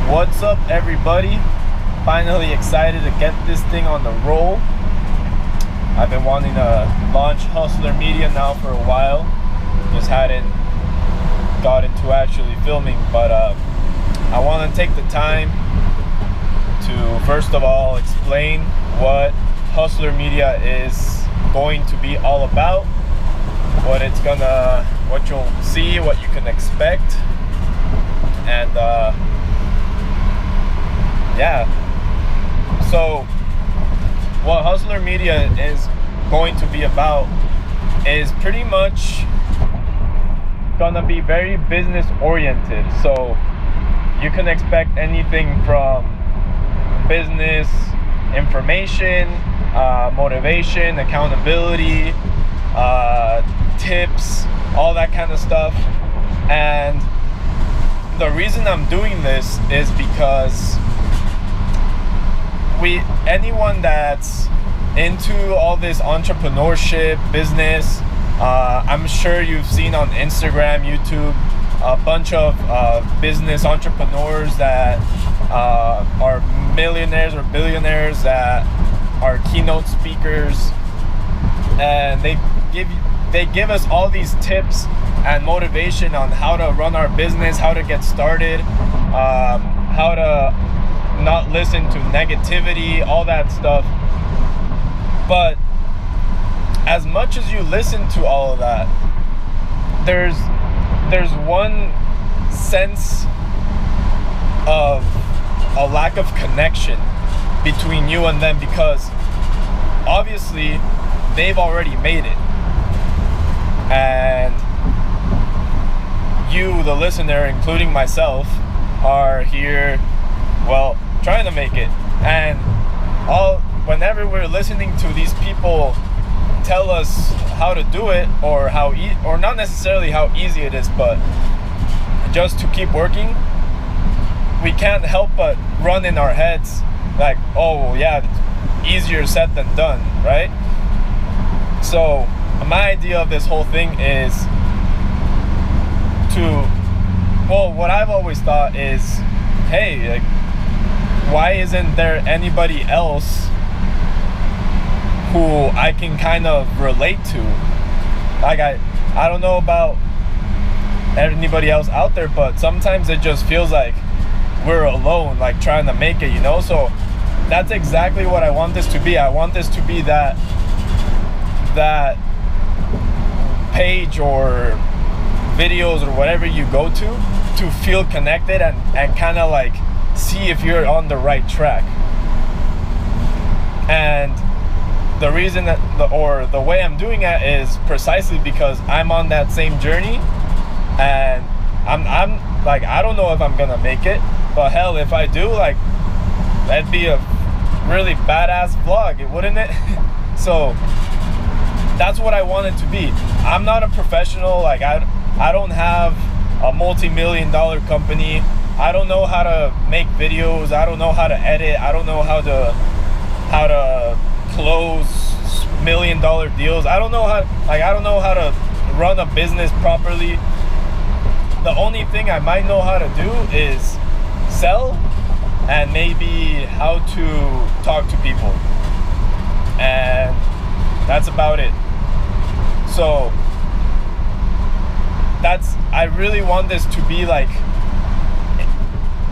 What's up, everybody? Finally excited to get this thing on the roll. I've been wanting to launch Hustlr Media now for a while. Just hadn't gotten to actually filming, but I want to take the time to first of all explain what Hustlr Media is going to be all about, what you'll see, what you can expect, and so what Hustlr Media is going to be about is pretty much gonna be very business oriented. So you can expect anything from business information, motivation, accountability, tips, all that kind of stuff. And the reason I'm doing this is because anyone that's into all this entrepreneurship, business, I'm sure you've seen on Instagram, YouTube, a bunch of business entrepreneurs that are millionaires or billionaires that are keynote speakers, and they give us all these tips and motivation on how to run our business, how to get started, how to not listen to negativity, all that stuff. But as much as you listen to all of that, there's one sense of a lack of connection between you and them, because obviously they've already made it, and you, the listener, including myself, are here, well, trying to make it. And whenever we're listening to these people tell us how to do it, or or not necessarily how easy it is, but just to keep working, we can't help but run in our heads like, oh yeah, easier said than done, right? So my idea of this whole thing is what I've always thought is, hey, like, why isn't there anybody else who I can kind of relate to? Like, I don't know about anybody else out there, but sometimes it just feels like we're alone, like trying to make it, So that's exactly what I want this to be. I want this to be that page or videos or whatever you go to feel connected and kind of like see if you're on the right track. And the reason the way I'm doing it is precisely because I'm on that same journey, and I'm like, I don't know if I'm gonna make it, but hell, if I do, like, that'd be a really badass vlog, wouldn't it? So that's what I want it to be. I'm not a professional, like I don't have a multi-million-dollar company. I don't know how to make videos. I don't know how to edit. I don't know how to close $1 million deals. I don't know how to run a business properly. The only thing I might know how to do is sell, and maybe how to talk to people, and that's about it. So I really want this to be like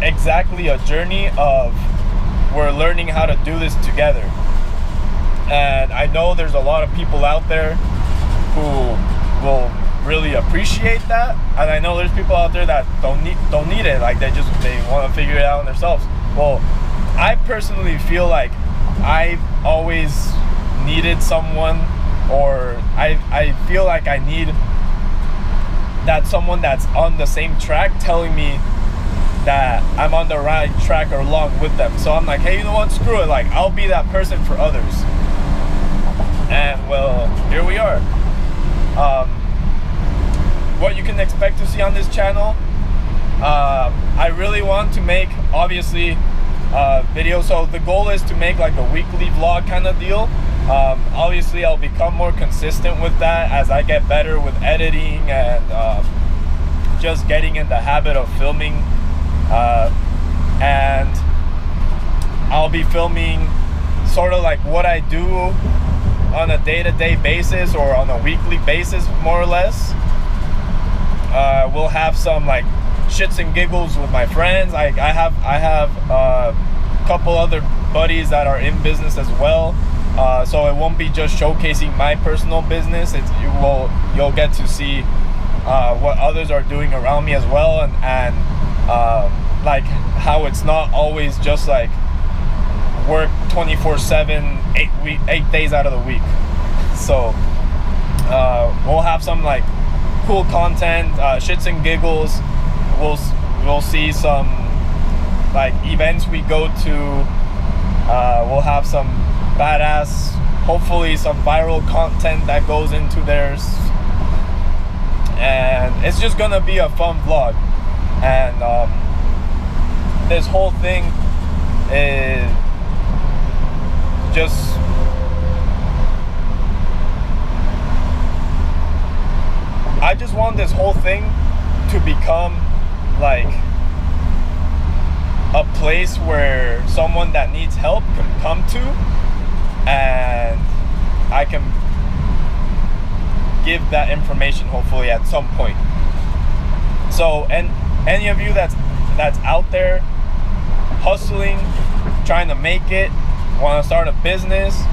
exactly a journey of we're learning how to do this together. And I know there's a lot of people out there who will really appreciate that, and I know there's people out there that don't need it, like they want to figure it out on themselves. Well, I personally feel like I've always needed someone, or I feel like I need that someone that's on the same track telling me that I'm on the right track or along with them. So I'm like, hey, you know what, screw it, like I'll be that person for others. And well, here we are. What you can expect to see on this channel, I really want to make, obviously, videos. So the goal is to make like a weekly vlog kind of deal. Obviously I'll become more consistent with that as I get better with editing and just getting in the habit of filming and I'll be filming sort of like what I do on a day-to-day basis or on a weekly basis, more or less. We'll have some like shits and giggles with my friends. I have a couple other buddies that are in business as well, so it won't be just showcasing my personal business. You'll get to see what others are doing around me as well, and like how it's not always just like work 24/7, 8 days out of the week. So we'll have some like cool content, shits and giggles. We'll see some like events we go to. We'll have some badass, hopefully some viral content that goes into theirs, and it's just gonna be a fun vlog. And this whole thing is just I just want this whole thing to become like a place where someone that needs help can come to, and I can give that information hopefully at some point. So, and any of you that's out there hustling, trying to make it, want to start a business,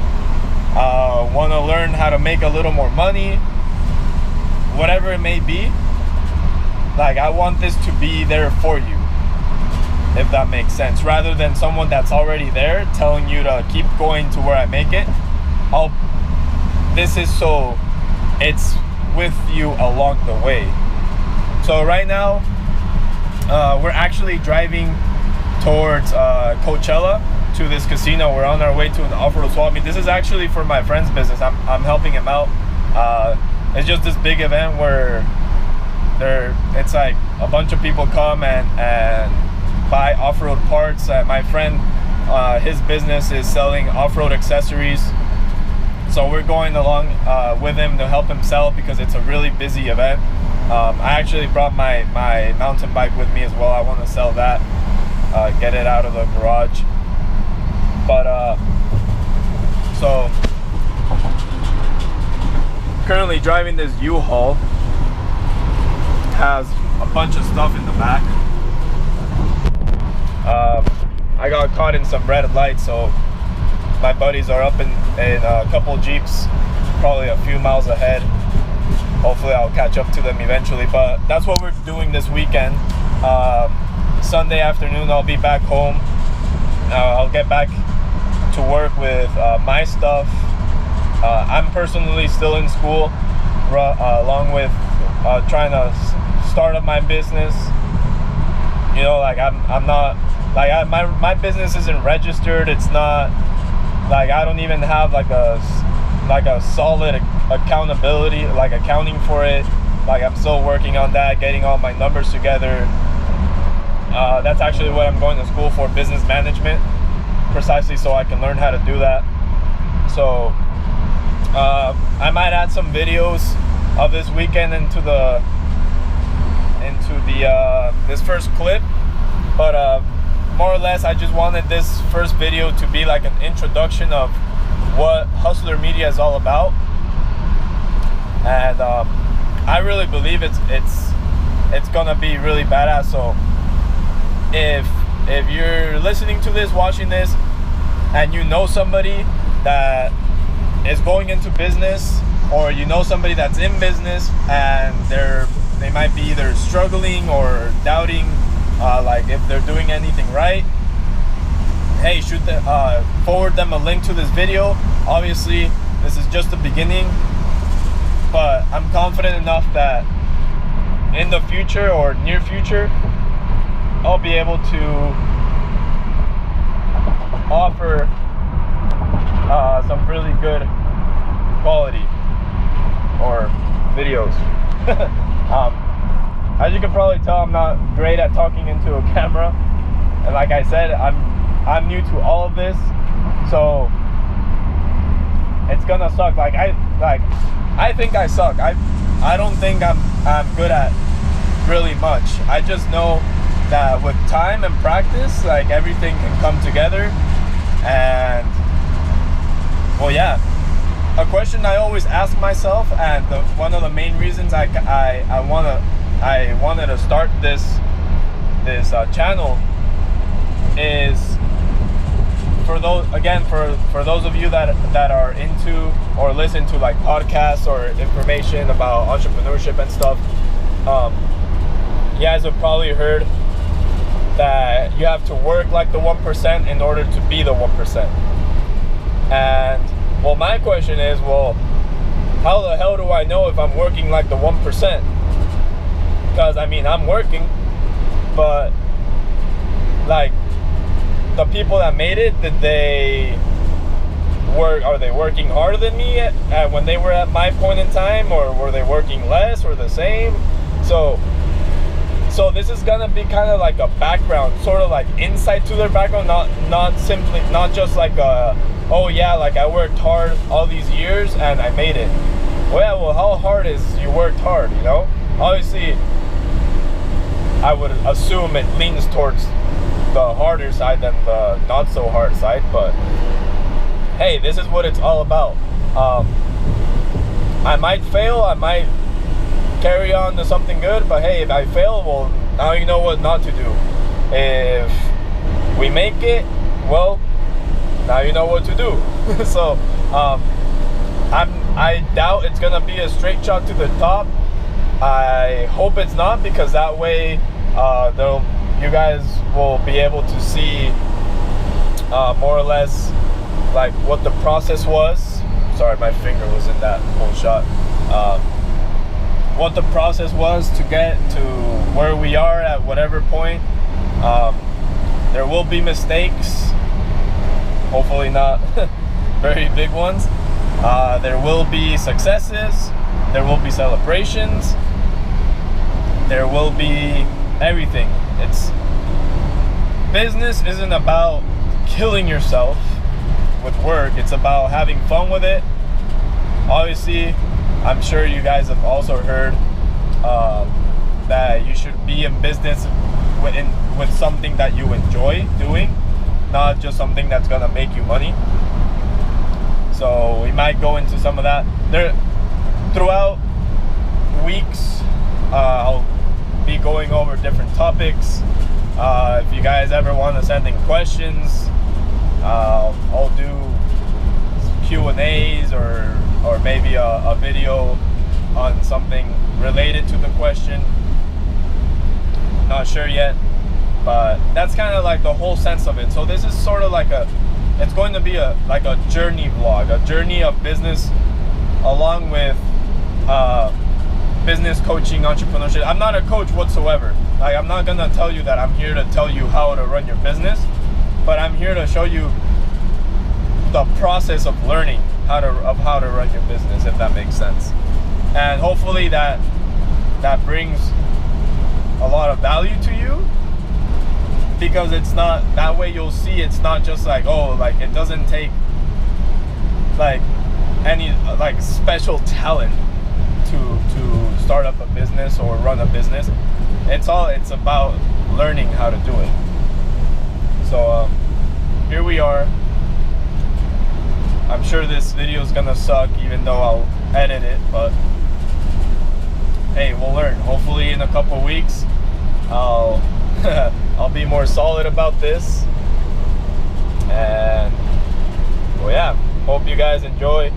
want to learn how to make a little more money, whatever it may be, like I want this to be there for you, if that makes sense, rather than someone that's already there telling you to keep going to where I make it. This is so it's with you along the way. So right now we're actually driving towards Coachella, to this casino. We're on our way to an off-road swap meet. This is actually for my friend's business. I'm helping him out. It's just this big event where it's like a bunch of people come and buy off-road parts. My friend, his business is selling off-road accessories, so we're going along with him to help him sell, because it's a really busy event. I actually brought my mountain bike with me as well. I want to sell that, get it out of the garage. But so currently driving this U-Haul, has a bunch of stuff in the back. I got caught in some red lights, so my buddies are up in a couple Jeeps, probably a few miles ahead. Hopefully I'll catch up to them eventually, but that's what we're doing this weekend. Sunday afternoon I'll be back home. I'll get back to work with my stuff. I'm personally still in school, along with trying to start up my business. You know, like I'm not like my business isn't registered. It's not like I don't even have like a solid accountability, like accounting for it. Like I'm still working on that, getting all my numbers together. That's actually what I'm going to school for, business management, precisely so I can learn how to do that. So I might add some videos of this weekend into this first clip, but more or less I just wanted this first video to be like an introduction of what Hustlr Media is all about. And I really believe it's gonna be really badass. So if you're listening to this, watching this, and you know somebody that is going into business, or you know somebody that's in business and they might be either struggling or doubting like if they're doing anything right, hey, forward them a link to this video. Obviously this is just the beginning, but I'm confident enough that in the future or near future I'll be able to offer some really good quality or videos. As you can probably tell, I'm not great at talking into a camera, and like I said, I'm new to all of this, so it's gonna suck. I think I suck. I don't think I'm good at really much. I just know that with time and practice, like everything can come together. And well, yeah, a question I always ask myself, and one of the main reasons I wanted to start this channel is for those of you that are into or listen to like podcasts or information about entrepreneurship and stuff. You guys have probably heard that you have to work like the 1% in order to be the 1%. And well, my question is, well, how the hell do I know if I'm working like the 1%? Because I mean, I'm working, but like the people that made it, did they work? Are they working harder than me at when they were at my point in time, or were they working less or the same? So this is gonna be kind of like a background, sort of like insight to their background, not just like oh yeah, like I worked hard all these years and I made it. Well, how hard is you worked hard, you know? Obviously, I would assume it leans towards the harder side than the not so hard side, but hey, this is what it's all about. I might fail, I might carry on to something good, but hey, if I fail, well, now you know what not to do. If we make it, well, now you know what to do. So I doubt it's gonna be a straight shot to the top. I hope it's not, because that way you guys will be able to see more or less like what the process was. Sorry, my finger was in that whole shot. What the process was to get to where we are at whatever point. There will be mistakes, hopefully not very big ones. There will be successes, there will be celebrations, there will be everything. Business isn't about killing yourself with work, it's about having fun with it. Obviously, I'm sure you guys have also heard that you should be in business with something that you enjoy doing, not just something that's gonna make you money. So we might go into some of that. Throughout weeks, I'll be going over different topics. If you guys ever want to send in questions, I'll do Q&As or maybe a video on something related to the question. Not sure yet, but that's kind of like the whole sense of it. So this is sort of like it's going to be like a journey vlog, a journey of business, along with business coaching, entrepreneurship. I'm not a coach whatsoever. Like, I'm not gonna tell you that I'm here to tell you how to run your business, but I'm here to show you the process of learning how to run your business, if that makes sense. And hopefully that brings a lot of value to you, because it's not that way. You'll see it's not just like, oh, like it doesn't take like any like special talent to start up a business or run a business. It's about learning how to do it. So here we are. I'm sure this video is gonna suck, even though I'll edit it, but hey, we'll learn. Hopefully in a couple weeks I'll I'll be more solid about this. And well, yeah, hope you guys enjoy.